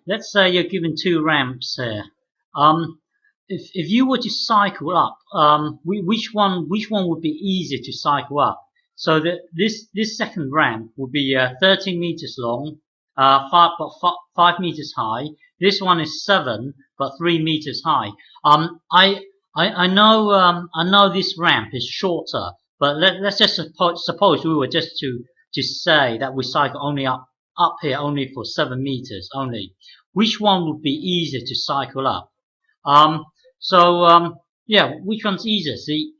let's say you're given two ramps here. If you were to cycle up, which one would be easier to cycle up? So that this second ramp would be 13 meters long, 5 meters high. This one is 7, but 3 meters high. I know this ramp is shorter, but let's just suppose we were just to say that we cycle only up here only for 7 meters only. Which one would be easier to cycle up? Yeah, which one's easier? See,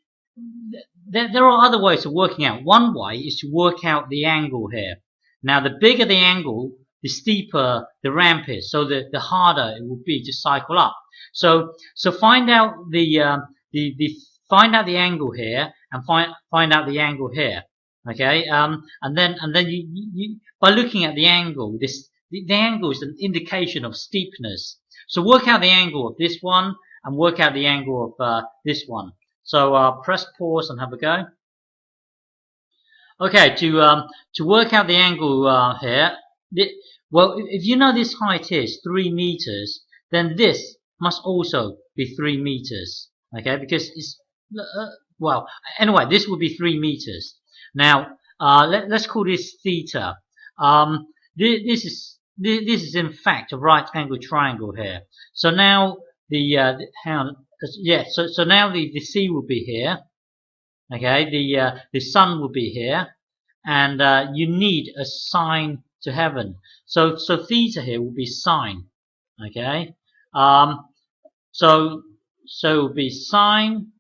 there are other ways of working out. One way is to work out the angle here. Now, the bigger the angle, the steeper the ramp is, so the harder it will be to cycle up. So find out the angle here and find out the angle here. Okay, and then you by looking at the angle, the angle is an indication of steepness. So work out the angle of this one and work out the angle of this one. So press pause and have a go. Okay, to work out the angle here, well, if you know this height is 3 meters, then this must also be 3 meters. Okay, because it's well, anyway, this would be 3 meters. Now, let's call this theta. This is in fact a right angle triangle here. So now so now the C will be here. Okay, the sun will be here, and you need a sine to heaven. So theta here will be sine. Okay, so it will be sine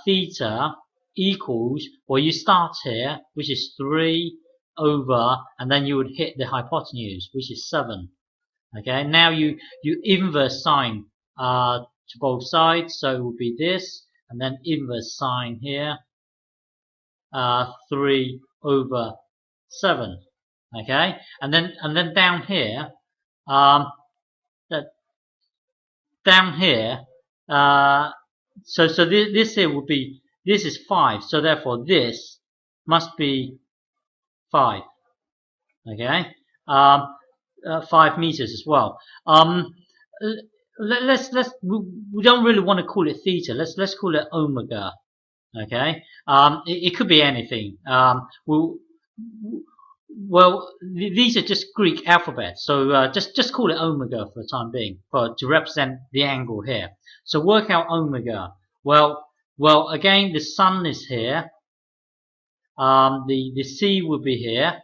theta equals, well, you start here, which is 3 over, and then you would hit the hypotenuse, which is 7. Okay, now you inverse sine to both sides, so it will be this, and then inverse sine here, 3 over 7. Okay, and then down here, so this here would be, this is 5, so therefore this must be 5. Okay, 5 meters as well. We don't really want to call it theta. Let's call it omega. Okay, it could be anything. Well, these are just Greek alphabets, so just call it omega for the time being, to represent the angle here. So work out omega. Well, again, the sun is here. The C will be here.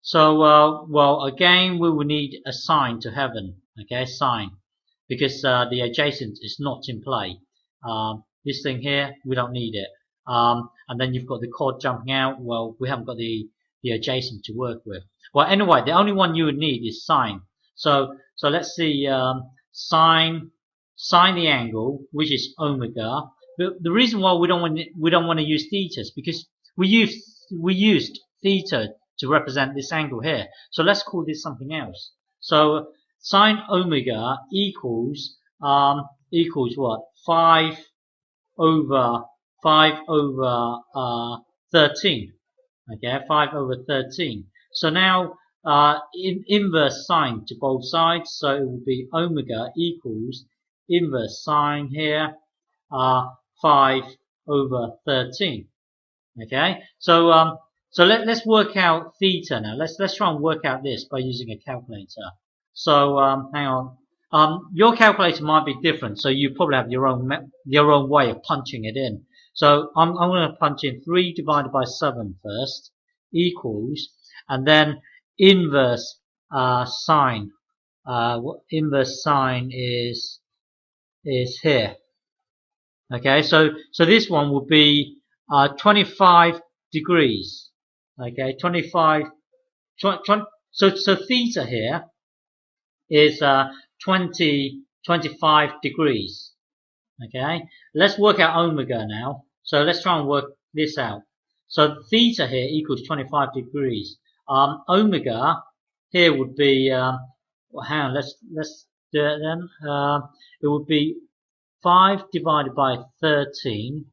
So, well, again, we will need a sine to heaven. Okay, sine, because the adjacent is not in play. This thing here, we don't need it. And then you've got the chord jumping out. Well, we haven't got the adjacent to work with. Well, anyway, the only one you would need is sine. So let's see, sine the angle, which is omega. The reason why we don't want to use theta is because we used theta to represent this angle here. So let's call this something else. So sine omega equals what? 5 over 13. Okay, 5 over 13. So now inverse sine to both sides. So it will be omega equals inverse sine here, 5 over 13. Okay, so let's work out theta now. Let's try and work out this by using a calculator. So hang on. Your calculator might be different, so you probably have your own way of punching it in. So I'm going to punch in 3 divided by 7 first, equals, and then inverse sine. Inverse sine is here. Okay, so this one will be 25 degrees. Okay, 25. So theta here is 25 degrees. Okay, let's work out omega now. So let's try and work this out. So theta here equals 25 degrees. Omega here would be well, hang on, let's do it then. It would be 5 divided by 13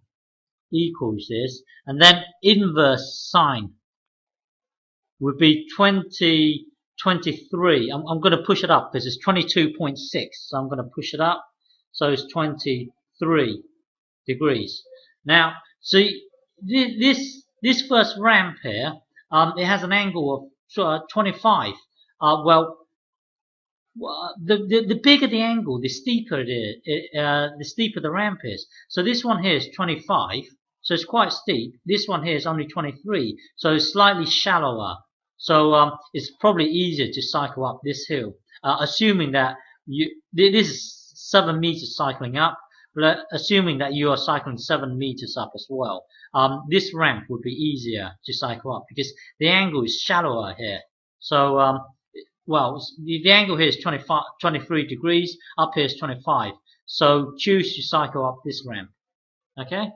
equals this, and then inverse sine would be 25 23. I'm going to push it up because it's 22.6. So I'm going to push it up. So it's 23 degrees. Now, see, this first ramp here, it has an angle of 25. Well, the bigger the angle, the steeper the steeper the ramp is. So this one here is 25, so it's quite steep. This one here is only 23, so it's slightly shallower. So it's probably easier to cycle up this hill, assuming that this is 7 meters cycling up. But assuming that you are cycling 7 meters up as well, this ramp would be easier to cycle up because the angle is shallower here. So well, the angle here is 23 degrees, up here is 25. So choose to cycle up this ramp. Okay?